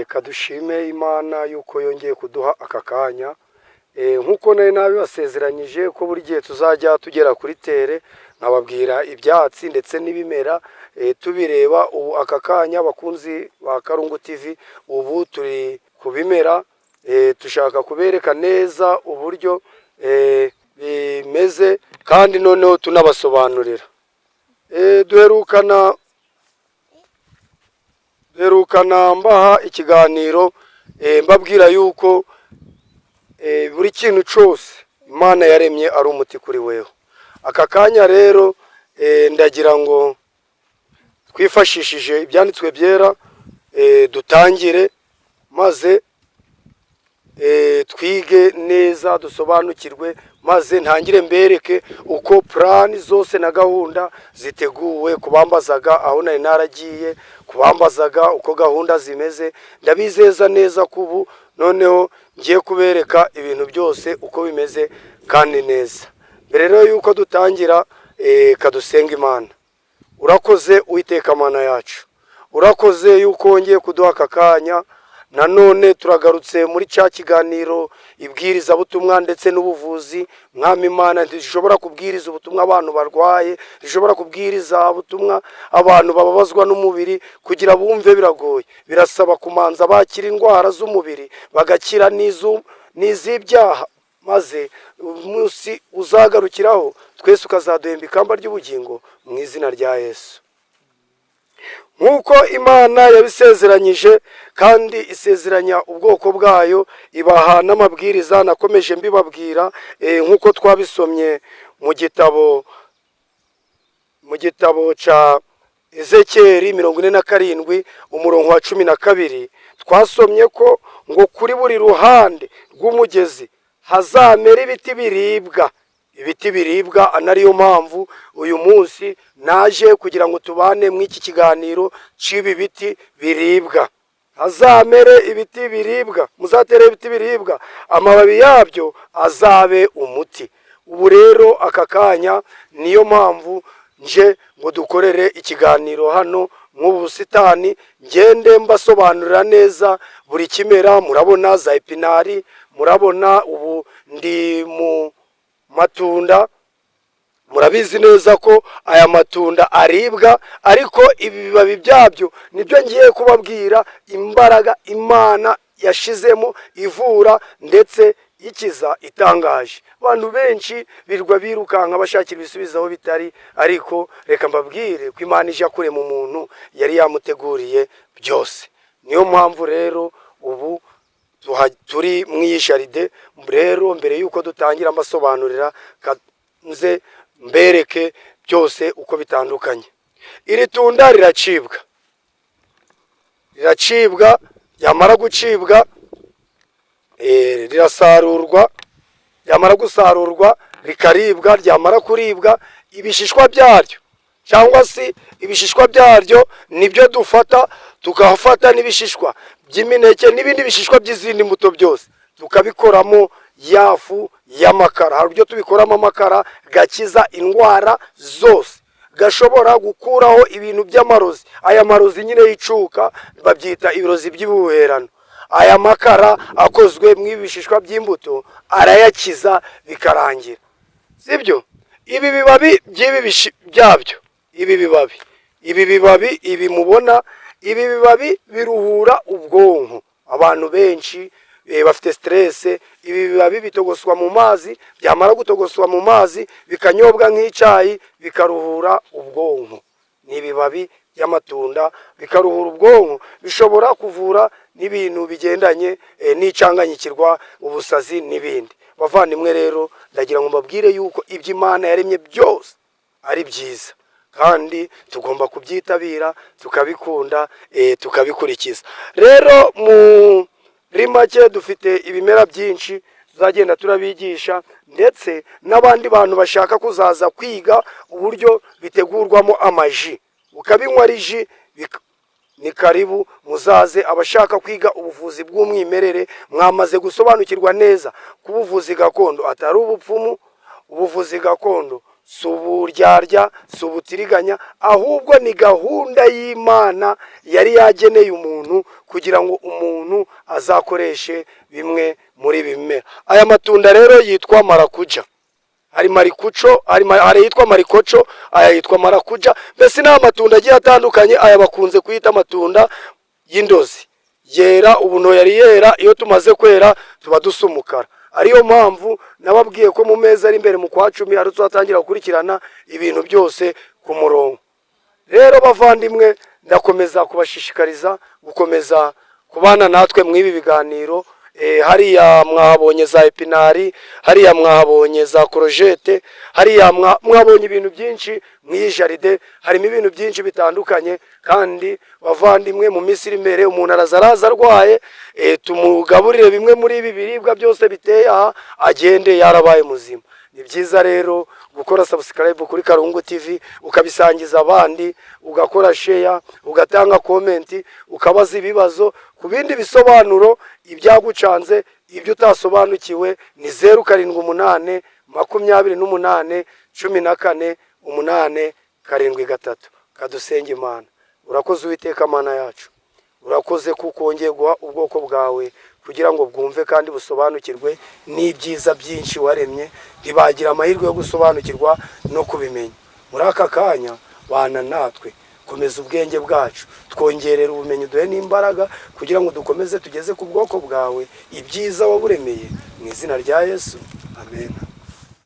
Kadushime Imana yuko yongeye kuduha aka kanya, nkuko nari nabibasezeranyije ko buri gihe tuzajya tugera kuri tere nkababwira ibyatsi ndetse n'ibimera tubireba. Ubu aka kanya bakunzi ba Karungu TV, ubu turi ku bimera, tushaka kubereka neza uburyo bimeze kandi noneho tunabasobanurira. Duherukana mbaha ikiganiro mbabwira yuko buri kintu cyose Imana yaremye ari umuti kuri weho. Aka kanya rero ndagira ngo twifashishije ibyanditswe byera dutangire, maze twige neza dusobanukirwe, maze ntangire mbereke uko plan zose na gahunda ziteguwe, kubambazaga aho nari naragiye, kubambazaga uko gahunda zimeze. Ndabizeza neza kubu noneho ngiye kubereka ibintu byose uko bimeze kandi neza. Mbere rero yuko dutangira, kadusenga Imana. Urakoze Uwiteka Mana yacu, urakoze yuko wongeye kuduha aka kanya. Nanone turagarutse muri cya kiganiro ibwiriza butumwa ndetse n'ubuvuzi. Mwami Imana, ntishobora kubwiriza ubutumwa abantu barwaye, ntishobora kubwiriza ubutumwa abantu bababazwa n'umubiri, kugira bumve biragoye. Birasaba kumanza bakira indwara z'umubiri bagakira n'iz'ibyaha, maze umunsi uzagarukiraho twese ukazaduhemba ikamba ry'ubugingo mu izina rya Yesu. Nkuko Imana yabisezeranyije kandi isezeranya ubwoko bwayo, ibaha n'amabwiriza nakomeje mbibabwira, nkuko twabisomye mu gitabo ca Ezekiyeli 47 umurongo wa 12, twasomye ko ngo kuri buri ruhande rw'umugezi hazamera ibiti biribwa. Ibiti biribwa, anariyo mpamvu uyu munsi naje kugira ngo tubane mu iki kiganiro c'ibi biti biribwa. Hazamere ibiti biribwa, muzatere ibiti biribwa, amababi yabyo azabe umuti. Ubu rero aka kanya niyo mpamvu nje ngo dukorere ikiganiro hano mu busitani, ngende mbasobanurira neza buri kimera. Murabona za epinari, murabona ubu ndi mu matunda. Murabizi neza ko aya matunda aribwa, ariko ibi bibabi byabyo nibyo ngiye kubabwira imbaraga Imana yashizemo ivura ndetse ikiza itangaje. Abantu benshi birwa birukanka bashakira ibisubizo aho bitari, ariko reka mbabwire ko Imana ije kurema umuntu yari yamuteguriye byose. Niyo mpamvu rero ubu turi mw'isharide. Rero mbere yuko dutangira amasobanurira, nze mbereke byose uko bitandukanye. Iri tunda riracibwa, yamara gucibwa rirasarurwa, yamara gusarurwa rikaribwa. Ryamara kuribwa, ibishishwa byaryo cyangwa se ibishishwa byaryo nibyo dufata, tukafata n'ibishishwa by'imineke n'ibindi bishishwa by'izindi mbuto byose tukabikoramo yafu y'amakara. Hari uburyo tubikoramo amakara gakiza indwara zose, gashobora gukuraho ibintu by'amarozi. Aya marozi nyine yicuka babyita ibirozi by'ibuherano. Aya makara akozwe mu ibishishwa by'imbuto arayakiza bikarangira, sibyo? Ibi bibabi byabyo, ibi bibabi ibi mubona, ibi bibabi biruhura ubwonko. Abantu benshi bafite stress, ibi bibabi bitogoswa mu mazi, byamara gutogoswa mu mazi bikanyobwa nk'icyayi bikaruhura ubwonko. Ni ibibabi by'amatunda bikaruhura ubwonko, bishobora kuvura n'ibintu bigendanye n'icanganyikirwa, ubusazi n'ibindi. Bavandimwe rero, ndagira ngo mbabwire yuko ibyo Imana yaremye byose ari byiza, kandi tugomba kubyitabira, tukabikunda, tukabikurikiza. Rero muri make dufite ibimera byinshi tuzagenda turabigisha, ndetse n'abandi bantu bashaka kuzaza kwiga uburyo bitegurwamo amaji, ukabinywa ari ji, ni karibu muzaze. Abashaka kwiga ubuvuzi bw'umwimerere, mwamaze gusobanukirwa neza ko ubuvuzi gakondo atari ubupfumu. Ubuvuzi gakondo si uburyarya, si ubutiriganya, ahubwo ni gahunda y'Imana yari yageneye umuntu kugira ngo umuntu azakoreshe bimwe muri bimera. Aya matunda rero yitwa marakuja. Hari marikuco, hari yitwa marikoco, aya yitwa marakuja. Mbese ni amatunda agiye atandukanye. Aya bakunze kuyita amatunda y'indozi. Yera ubuno yari yera, iyo tumaze kwera tuba dusa umukara. Ariyo mpamvu nababwiye ko mu mezi ari imbere mu kwa 10 ari tuzatangira gukurikirana ibintu byose ku murongo. Rero bavandimwe, ndakomeza kubashishikariza gukomeza kubana natwe mwibi biganiro. Hariya mwahabonye za epinari, hariya mwahabonye za korojete, hariya mwabonye ibintu byinshi mw'iyi jaride. Harimo ibintu byinshi bitandukanye, kandi bavandimwe mu Misiri imbere umuntu araza arwaye, tumugaburire bimwe muri ibi biribwa byose biteye aha, agende yarabaye muzima. Ni byiza rero gukora subscribe kuri Karungu TV, ukabisangiza abandi, ugakora share, ugatanga comment, ukabaza ibibazo. Ku bindi bisobanuro ibyagucanze, ibyo utasobanukiwe, ni 078 28 14 8 7 kadusenge Imana. Urakoze Uwiteka Mana yacu, urakoze kuko wongeye guha ubwoko bwawe kugira ngo bwumve kandi busobanukirwe n'ibyiza byinshi waremye, ntibagira amahirwe yo gusobanukirwa no kubimenya. Muri aka kanya bana natwe, komeza ubwenge bwacu, twongerera ubumenyi, duhe n'imbaraga kugira ngo dukomeze tugeze ku bwoko bwawe ibyiza waburemeye, mu izina rya Yesu, amen.